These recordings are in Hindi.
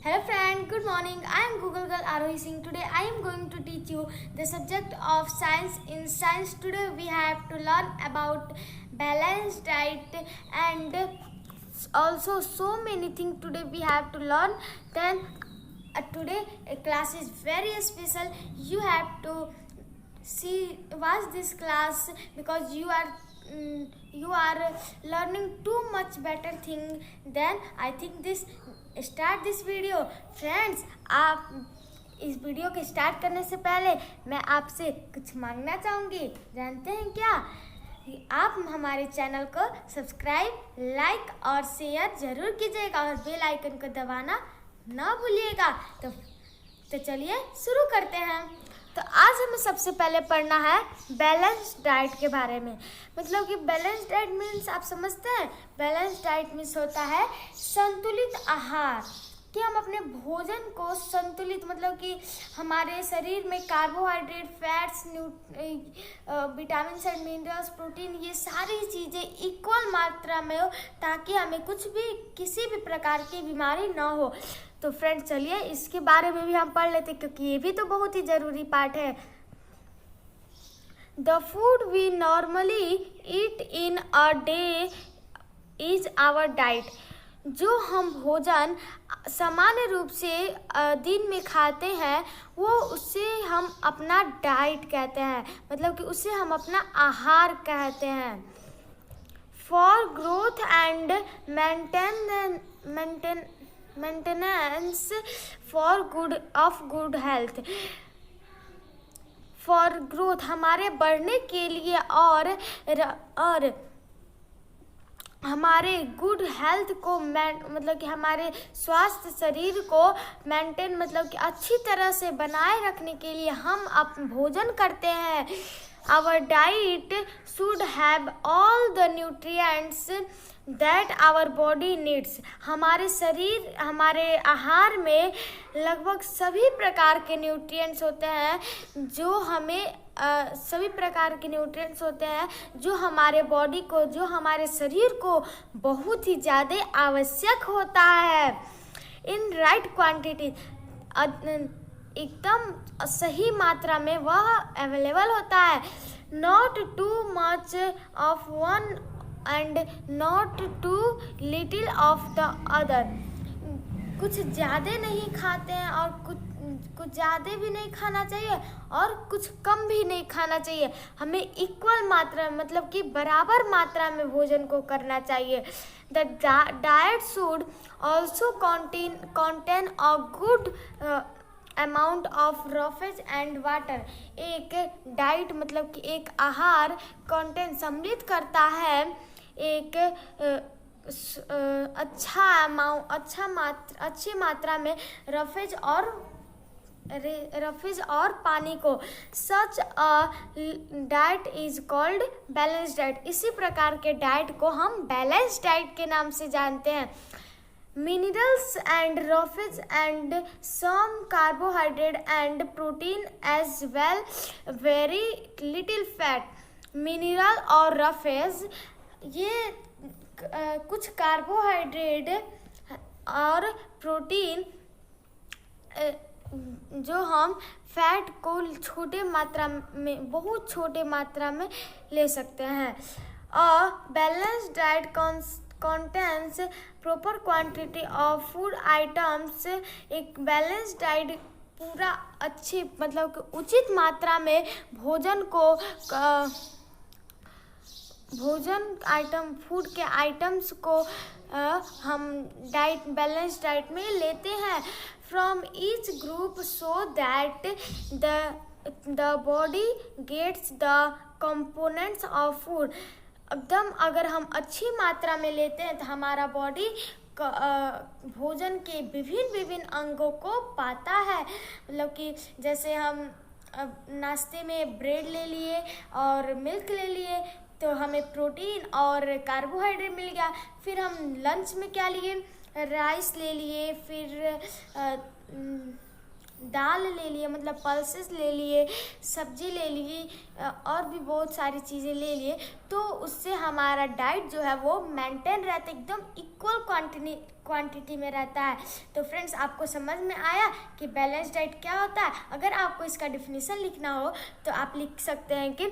Hello friend, good morning. I am Google Girl Arohi Singh. Today I am going to teach you the subject of science. In science today we have to learn about balanced diet and also so many things today we have to learn. Then today class is very special. You have to watch this class because you are learning too much better thing. Then I think this start this video. Friends, आप इस वीडियो के स्टार्ट करने से पहले मैं आपसे कुछ मांगना चाहूँगी. जानते हैं क्या? आप हमारे चैनल को सब्सक्राइब, लाइक और शेयर जरूर कीजिएगा और बेल आइकन को दबाना ना भूलिएगा. तो चलिए शुरू करते हैं. तो आज हमें सबसे पहले पढ़ना है बैलेंस्ड डाइट के बारे में. मतलब कि बैलेंस्ड डाइट मीन्स आप समझते हैं. बैलेंस्ड डाइट मीन्स होता है संतुलित आहार, कि हम अपने भोजन को संतुलित, मतलब कि हमारे शरीर में carbohydrate, fats, vitamin and minerals, protein, ये सारी चीज़ें इक्वल मात्रा में हो ताकि हमें किसी भी प्रकार की बीमारी ना हो. तो फ्रेंड्स चलिए इसके बारे में भी हम पढ़ लेते क्योंकि ये भी तो बहुत ही ज़रूरी पार्ट है. The food we normally eat in a day is our diet. जो हम भोजन सामान्य रूप से दिन में खाते हैं वो उससे हम अपना डाइट कहते हैं, मतलब कि उससे हम अपना आहार कहते हैं. For growth and maintenance for good health. For growth हमारे बढ़ने के लिए और हमारे गुड हेल्थ को मतलब कि हमारे स्वास्थ्य शरीर को मेंटेन, मतलब कि अच्छी तरह से बनाए रखने के लिए हम भोजन करते हैं. Our diet should have all the nutrients that our body needs. हमारे आहार में लगभग सभी प्रकार के न्यूट्रिएंट्स होते हैं जो हमें जो हमारे बॉडी को, जो हमारे शरीर को बहुत ही ज़्यादा आवश्यक होता है. इन राइट क्वांटिटी, एकदम सही मात्रा में वह अवेलेबल होता है. Not too much of one and not too little of the other. कुछ ज़्यादा नहीं खाते हैं और कुछ ज़्यादा भी नहीं खाना चाहिए और कुछ कम भी नहीं खाना चाहिए. हमें इक्वल मात्रा, मतलब कि बराबर मात्रा में भोजन को करना चाहिए. The diet should also contain a good amount of roughage and water. एक डाइट मतलब कि एक आहार कंटेन सम्मिलित करता है एक अच्छी मात्रा में रफेज और पानी को. Such a diet is called balance diet. इसी प्रकार के डाइट को हम बैलेंस डाइट के नाम से जानते हैं. Minerals and roughage and some carbohydrate and protein as well, very little fat. Mineral और रफेज ये कुछ कार्बोहाइड्रेट और प्रोटीन जो हम फैट को बहुत छोटे मात्रा में ले सकते हैं. A balanced diet contains proper quantity of food items. एक बैलेंस डाइट पूरा अच्छी, मतलब कि उचित मात्रा में फूड के आइटम्स को हम बैलेंस डाइट में लेते हैं. From each group so that the body gets the components of food. एकदम अगर हम अच्छी मात्रा में लेते हैं तो हमारा बॉडी भोजन के विभिन्न अंगों को पाता है. मतलब कि जैसे हम नाश्ते में ब्रेड ले लिए और मिल्क ले लिए तो हमें प्रोटीन और कार्बोहाइड्रेट मिल गया. फिर हम लंच में क्या लिए, राइस ले लिए, फिर दाल ले लिए, मतलब पल्सेस ले लिए, सब्जी ले ली और भी बहुत सारी चीज़ें ले लिए. तो उससे हमारा डाइट जो है वो मेंटेन रहता है, एकदम इक्वल क्वांटिटी में रहता है। तो फ्रेंड्स, आपको समझ में आया कि बैलेंस डाइट क्या होता है। अगर आपको इसका डिफिनीशन लिखना हो तो आप लिख सकते हैं कि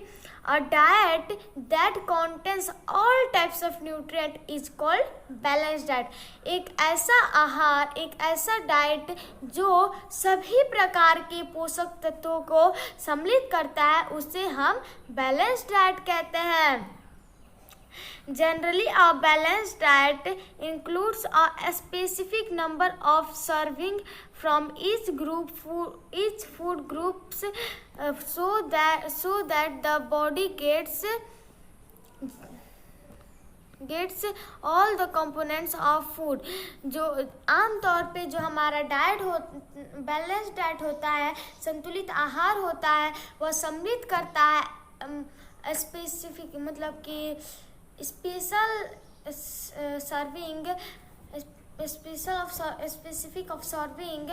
a diet that contains all types of nutrient is called balance diet. एक ऐसा आहार, एक ऐसा डाइट जो सभी प्रकार के पोषक तत्वों को सम्मिलित करता है, उसे हम बैलेंस डाइट कहते हैं। Generally, a balanced diet includes a specific number of serving from each food groups, so that the body gets all the components of food। जो आमतौर पे जो हमारा बैलेंस डाइट होता है, संतुलित आहार होता है, वह सम्मिलित करता है स्पेसिफिक मतलब कि स्पेसिफिक ऑफ सर्विंग,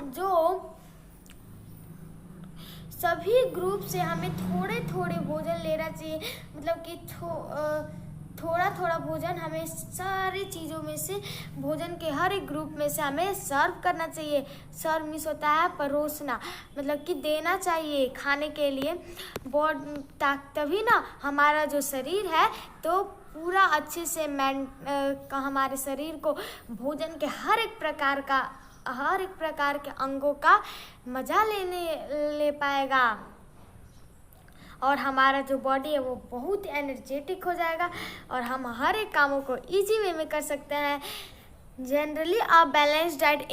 जो सभी ग्रुप से हमें थोड़े थोड़े भोजन लेना चाहिए। मतलब कि थोड़ा थोड़ा भोजन हमें सारी चीज़ों में से, भोजन के हर एक ग्रुप में से हमें सर्व करना चाहिए। सर्व मीन्स होता है परोसना, मतलब कि देना चाहिए खाने के लिए। तभी ना हमारा जो शरीर है तो पूरा अच्छे से हमारे शरीर को भोजन के हर एक प्रकार के अंगों का मजा ले पाएगा, और हमारा जो बॉडी है वो बहुत एनर्जेटिक हो जाएगा और हम हर एक कामों को इजी वे में कर सकते हैं। Generally a balance diet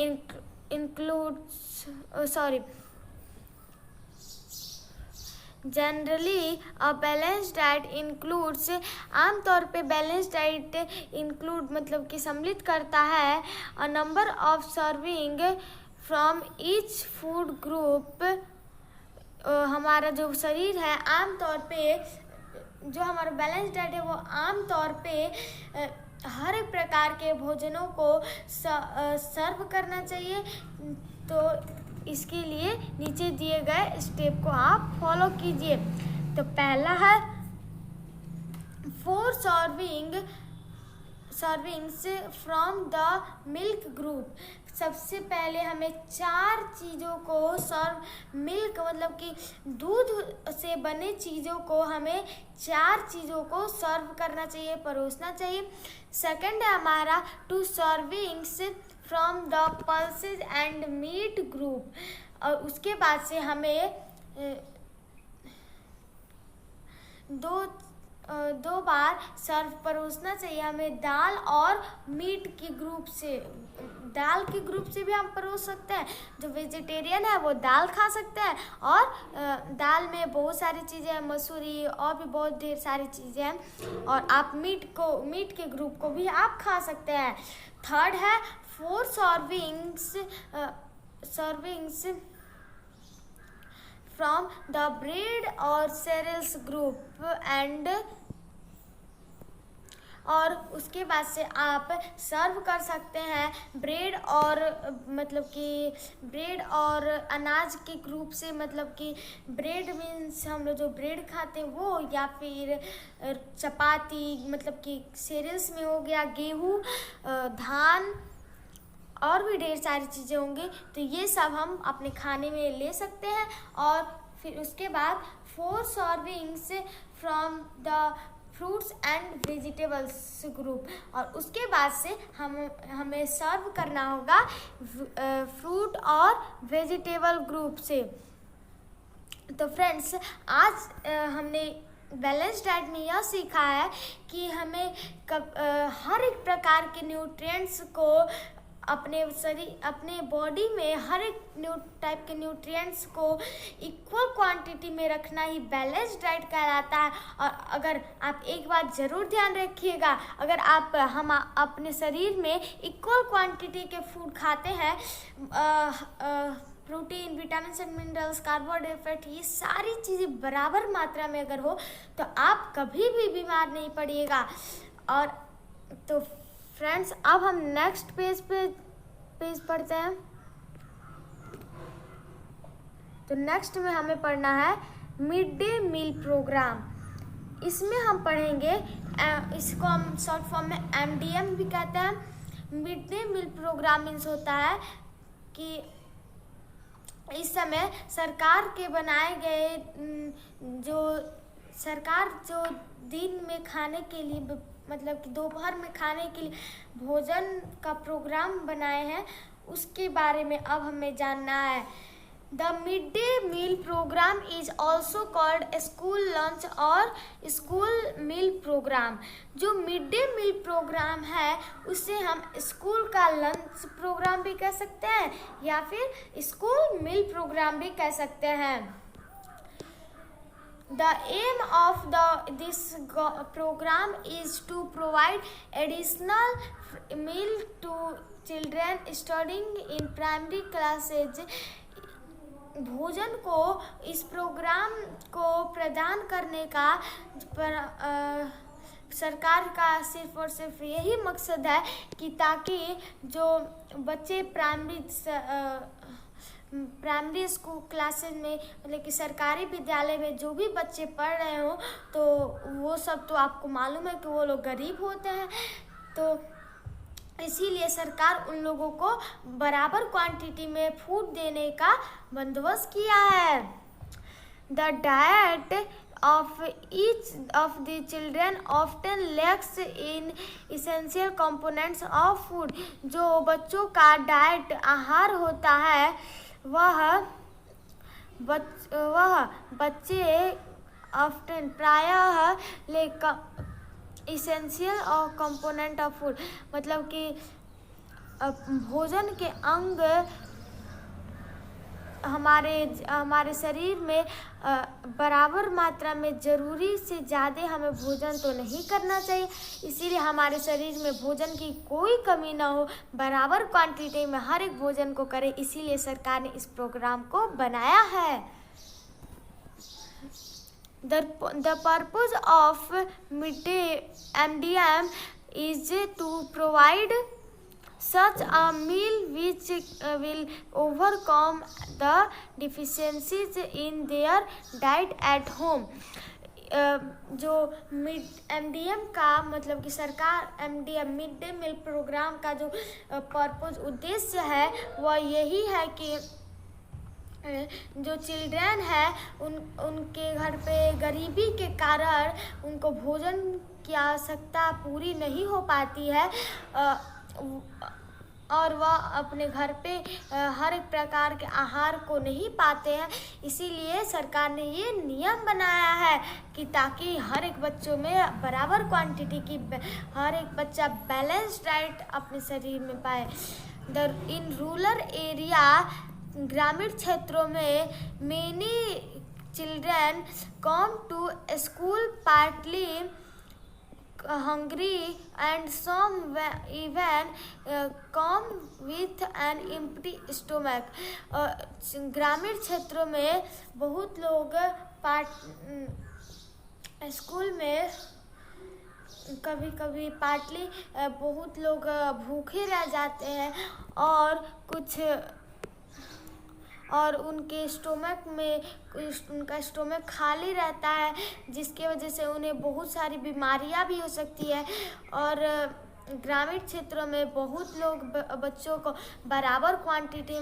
includes आमतौर पे बैलेंस डाइट इंक्लूड मतलब कि सम्मिलित करता है a number of serving from each food group. हमारा जो शरीर है आमतौर पे, जो हमारा बैलेंस डाइट है वो आमतौर पे हर एक प्रकार के भोजनों को सर्व करना चाहिए। तो इसके लिए नीचे दिए गए स्टेप को आप फॉलो कीजिए। तो पहला है 4 servings from the milk group. सबसे पहले हमें 4 चीज़ों को मिल्क मतलब कि दूध से बने चीज़ों को हमें 4 चीज़ों को सर्व करना चाहिए, परोसना चाहिए। सेकंड है हमारा 2 servings from the pulses and meat group, और उसके बाद से हमें दो बार परोसना चाहिए हमें दाल और मीट के ग्रुप से। दाल के ग्रुप से भी हम परोस सकते हैं। जो वेजिटेरियन है वो दाल खा सकते हैं, और दाल में बहुत सारी चीज़ें हैं, मसूरी और भी बहुत ढेर सारी चीज़ें हैं, और आप मीट के ग्रुप को भी आप खा सकते हैं। थर्ड है 4 सर्विंग्स फ्रॉम द ब्रेड और cereals ग्रुप एंड, और उसके बाद से आप सर्व कर सकते हैं ब्रेड और मतलब कि ब्रेड और अनाज के ग्रुप से। मतलब कि ब्रेड मीन्स हम लोग जो ब्रेड खाते हैं वो, या फिर चपाती मतलब कि सीरियल्स में हो गया गेहूँ, धान और भी ढेर सारी चीज़ें होंगी। तो ये सब हम अपने खाने में ले सकते हैं। और फिर उसके बाद 4 servings from the fruits and vegetables group, और उसके बाद से हमें सर्व करना होगा फ्रूट और वेजिटेबल ग्रुप से। तो फ्रेंड्स, आज हमने बैलेंस डाइट में यह सीखा है कि हमें हर एक प्रकार के न्यूट्रिएंट्स को अपने बॉडी में हर एक टाइप के न्यूट्रिएंट्स को इक्वल क्वांटिटी में रखना ही बैलेंस डाइट कहलाता है। और अगर आप एक बात ज़रूर ध्यान रखिएगा, अगर आप हम अपने शरीर में इक्वल क्वांटिटी के फूड खाते हैं, protein, vitamin and minerals, carbohydrate, ये सारी चीज़ें बराबर मात्रा में अगर हो तो आप कभी भी बीमार नहीं पड़िएगा। और तो फ्रेंड्स, अब हम नेक्स्ट पेज पढ़ते हैं। तो नेक्स्ट में हमें पढ़ना है मिड डे मील प्रोग्राम। इसमें हम पढ़ेंगे, इसको हम शॉर्ट फॉर्म में MDM भी कहते हैं, mid day meal program means होता है कि इस समय सरकार के बनाए गए सरकार जो दिन में खाने के लिए मतलब कि दोपहर में खाने के लिए भोजन का प्रोग्राम बनाए हैं, उसके बारे में अब हमें जानना है। The mid day meal program is also called school lunch और स्कूल मील प्रोग्राम। जो मिड डे मील प्रोग्राम है उसे हम स्कूल का लंच प्रोग्राम भी कह सकते हैं या फिर स्कूल मील प्रोग्राम भी कह सकते हैं। The aim of this program is to provide additional meal to children studying in primary classes. भोजन को इस प्रोग्राम को प्रदान करने का सरकार का सिर्फ और सिर्फ यही मकसद है कि ताकि जो बच्चे प्राइमरी स्कूल क्लासेस में मतलब कि सरकारी विद्यालय में जो भी बच्चे पढ़ रहे हो, तो वो सब तो आपको मालूम है कि वो लोग गरीब होते हैं, तो इसीलिए सरकार उन लोगों को बराबर क्वांटिटी में फूड देने का बंदोबस्त किया है। The diet of each of the children often lacks in essential components of food. जो बच्चों का डाइट आहार होता है वह बच्चे ऑफ्टन प्रायः इसेंशियल और कंपोनेंट ऑफ फूड मतलब कि भोजन के अंग हमारे शरीर में बराबर मात्रा में ज़रूरी से ज़्यादा हमें भोजन तो नहीं करना चाहिए, इसीलिए हमारे शरीर में भोजन की कोई कमी ना हो, बराबर क्वांटिटी में हर एक भोजन को करें, इसीलिए सरकार ने इस प्रोग्राम को बनाया है। The purpose of midday MDM is to provide such a meal which will overcome the deficiencies in their diet at home. जो MDM का मतलब कि सरकार MDM mid day meal program का जो पर्पस उद्देश्य है वह यही है कि जो चिल्ड्रन है उनके घर पे गरीबी के कारण उनको भोजन की आवश्यकता पूरी नहीं हो पाती है और वह अपने घर पे हर एक प्रकार के आहार को नहीं पाते हैं, इसीलिए सरकार ने ये नियम बनाया है कि ताकि हर एक बच्चों में बराबर क्वांटिटी की हर एक बच्चा बैलेंस डाइट अपने शरीर में पाए। इन रूरल एरिया ग्रामीण क्षेत्रों में many children come to school partly hungry and some even come with an empty stomach. ग्रामीण क्षेत्रों में बहुत लोग स्कूल में कभी कभी पार्टली बहुत लोग भूखे रह जाते हैं और उनके स्टोमक में उनका स्टोमक खाली रहता है, जिसके वजह से उन्हें बहुत सारी बीमारियां भी हो सकती है। और ग्रामीण क्षेत्रों में बहुत लोग बच्चों को बराबर क्वांटिटी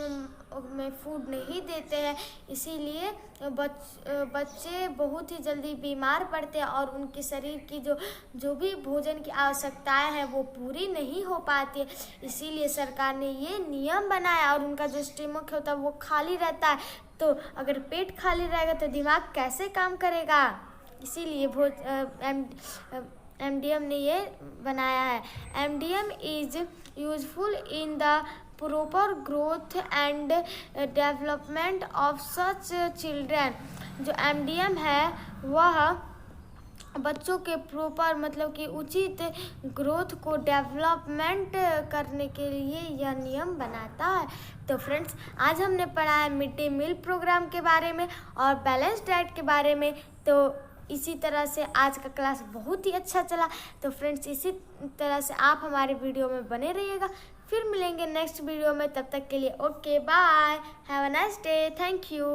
में फूड नहीं देते हैं, इसीलिए बच्चे बहुत ही जल्दी बीमार पड़ते हैं और उनके शरीर की जो भी भोजन की आवश्यकताएं हैं वो पूरी नहीं हो पाती है। इसीलिए सरकार ने ये नियम बनाया और उनका जो स्टमक होता है वो खाली रहता है, तो अगर पेट खाली रहेगा तो दिमाग कैसे काम करेगा, इसीलिए MDM ने ये बनाया है। MDM is useful in the proper growth and development of such children. जो MDM है वह बच्चों के प्रॉपर मतलब कि उचित ग्रोथ को डेवलपमेंट करने के लिए यह नियम बनाता है। तो फ्रेंड्स, आज हमने पढ़ा है मिड डे मील प्रोग्राम के बारे में और बैलेंस डाइट के बारे में। तो इसी तरह से आज का क्लास बहुत ही अच्छा चला। तो फ्रेंड्स, इसी तरह से आप हमारे वीडियो में बने रहिएगा। फिर मिलेंगे नेक्स्ट वीडियो में, तब तक के लिए okay bye, have a nice day, thank you.